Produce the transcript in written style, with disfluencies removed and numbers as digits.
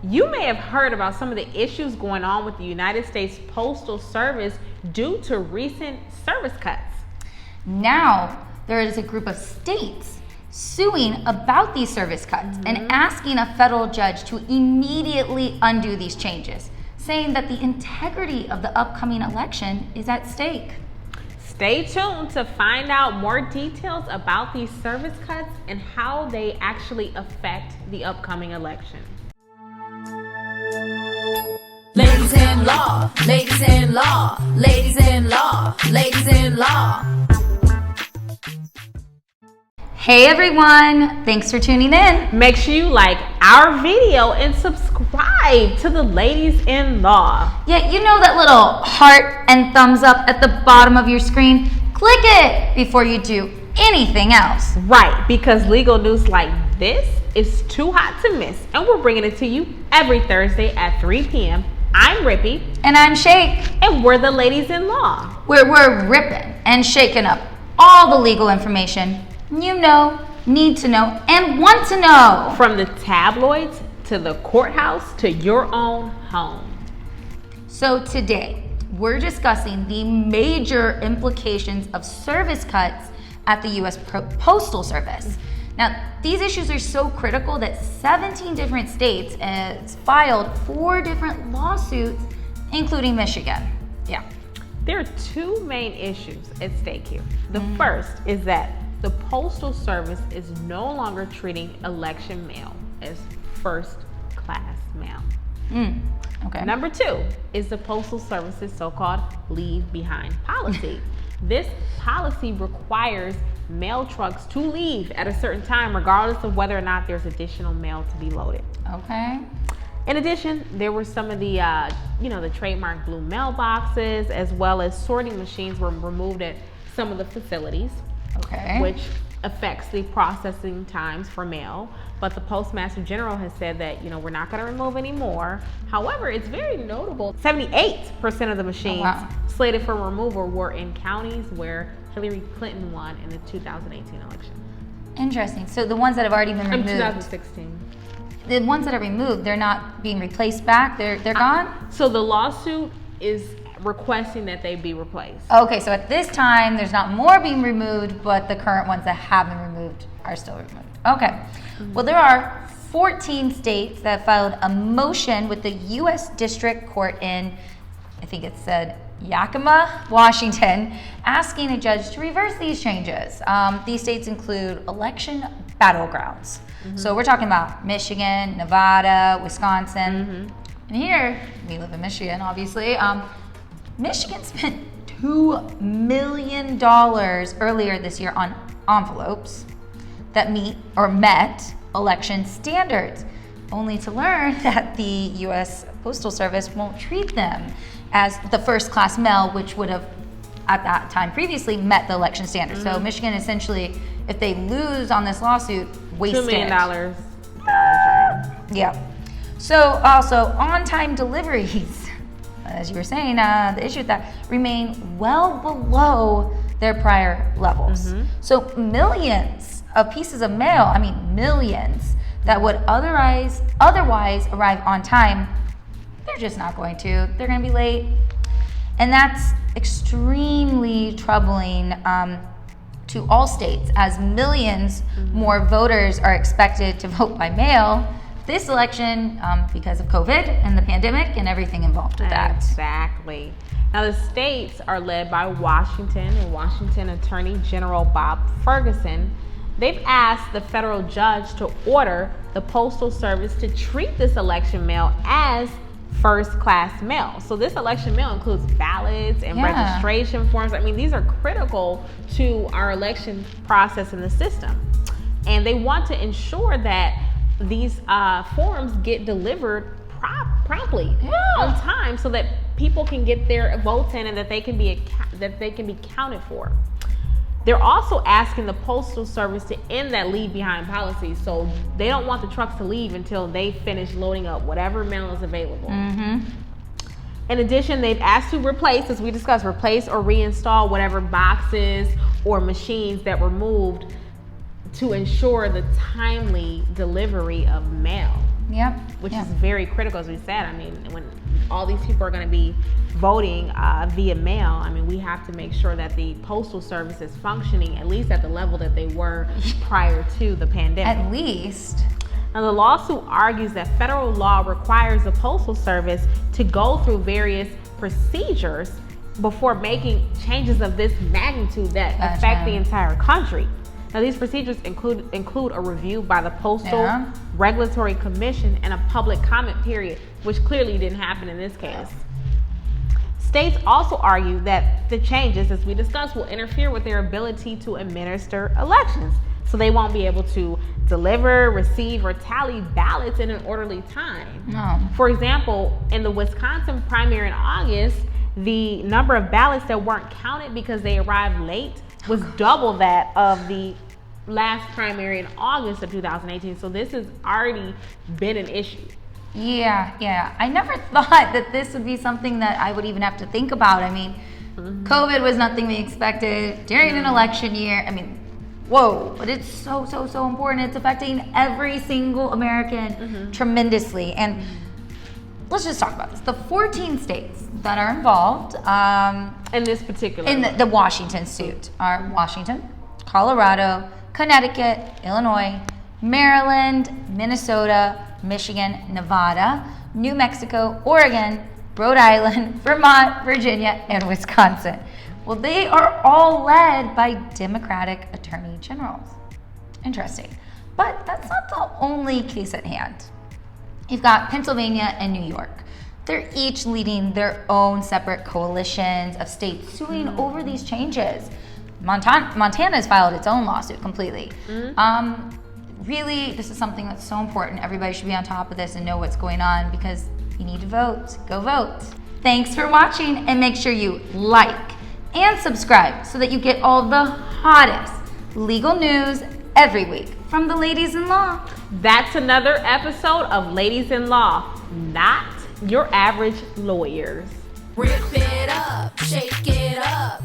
You may have heard about some of the issues going on with the United States Postal Service due to recent service cuts. Now, there is a group of states suing about these service cuts and asking a federal judge to immediately undo these changes, saying that the integrity of the upcoming election is at stake. Stay tuned to find out more details about these service cuts and how they actually affect the upcoming election. Ladies in law, ladies in law, ladies in law, ladies in law. Hey everyone, thanks for tuning in. Make sure you like our video and subscribe to the Ladies in Law. Yeah, you know that little heart and thumbs up at the bottom of your screen? Click it before you do anything else. Right, because legal news like this is too hot to miss, and we're bringing it to you every Thursday at 3 p.m. I'm Rippy. And I'm Shake. And we're the Ladies in Law. Where we're ripping and shaking up all the legal information you know, need to know, and want to know. From the tabloids to the courthouse to your own home. So today, we're discussing the major implications of service cuts at the U.S. Postal Service. Now, these issues are so critical that 17 different states filed 4 different lawsuits, including Michigan. Yeah. There are 2 main issues at stake here. The first is that the Postal Service is no longer treating election mail as first-class mail. Okay. Number 2 is the Postal Service's so-called leave behind policy. This policy requires mail trucks to leave at a certain time, regardless of whether or not there's additional mail to be loaded. Okay. In addition, there were some of the, the trademark blue mailboxes, as well as sorting machines were removed at some of the facilities. Okay. Which affects the processing times for mail. But the Postmaster General has said that, we're not going to remove any more. However, it's very notable, 78% of the machines slated for removal were in counties where Hillary Clinton won in the 2018 election. Interesting. So the ones that have already been removed. 2016. The ones that are removed, they're not being replaced back? They're gone? So the lawsuit is requesting that they be replaced. Okay, so at this time, there's not more being removed, but the current ones that have been removed are still removed. Okay. Well, there are 14 states that filed a motion with the U.S. District Court in, I think it said Yakima, Washington, asking a judge to reverse these changes. These states include election battlegrounds. So we're talking about Michigan, Nevada, Wisconsin. And here, we live in Michigan, obviously. Michigan spent $2 million earlier this year on envelopes that met election standards, only to learn that the U.S. Postal Service won't treat them as the first-class mail, which would have, at that time previously, met the election standards. So Michigan essentially, if they lose on this lawsuit, wasted. $2 million. Yeah. So also, on-time deliveries, as you were saying, the issue with that, remain well below their prior levels. So millions of pieces of mail, millions, that would otherwise arrive on time, they're just not going to. They're going to be late. And that's extremely troubling to all states, as millions more voters are expected to vote by mail this election because of COVID and the pandemic and everything involved with that. Exactly. Now, the states are led by Washington and Washington Attorney General Bob Ferguson. They've asked the federal judge to order the Postal Service to treat this election mail as first-class mail. So this election mail includes ballots and registration forms. These are critical to our election process in the system. And they want to ensure that these forms get delivered promptly on time, so that people can get their votes in and that they can be counted for. They're also asking the Postal Service to end that leave behind policy. So they don't want the trucks to leave until they finish loading up whatever mail is available. In addition, they've asked to replace, as we discussed, or reinstall whatever boxes or machines that were moved to ensure the timely delivery of mail. Yep. which yeah. is very critical, as we said. I mean, when all these people are going to be voting via mail, I mean, we have to make sure that the Postal Service is functioning at least at the level that they were prior to the pandemic. At least. Now, the lawsuit argues that federal law requires the Postal Service to go through various procedures before making changes of this magnitude that affect the entire country. Now, these procedures include a review by the Postal Regulatory Commission and a public comment period, which clearly didn't happen in this case. States also argue that the changes, as we discussed, will interfere with their ability to administer elections. So they won't be able to deliver, receive, or tally ballots in an orderly time. No. For example, in the Wisconsin primary in August, the number of ballots that weren't counted because they arrived late was double that of the last primary in August of 2018. So this has already been an issue. Yeah. I never thought that this would be something that I would even have to think about. I mean, COVID was nothing we expected during an election year. I mean, whoa, but it's so important. It's affecting every single American tremendously. And let's just talk about this. The 14 states that are involved In this particular in the Washington suit are Washington, Colorado, Connecticut, Illinois, Maryland, Minnesota, Michigan, Nevada, New Mexico, Oregon, Rhode Island, Vermont, Virginia, and Wisconsin. Well, they are all led by Democratic attorney generals. Interesting. But that's not the only case at hand. You've got Pennsylvania and New York. They're each leading their own separate coalitions of states suing over these changes. Montana has filed its own lawsuit completely. Really, this is something that's so important. Everybody should be on top of this and know what's going on because you need to vote. Go vote. Thanks for watching, and make sure you like and subscribe so that you get all the hottest legal news every week from the Ladies in Law. That's another episode of Ladies in Law, not your average lawyers. Rip it up, shake it up.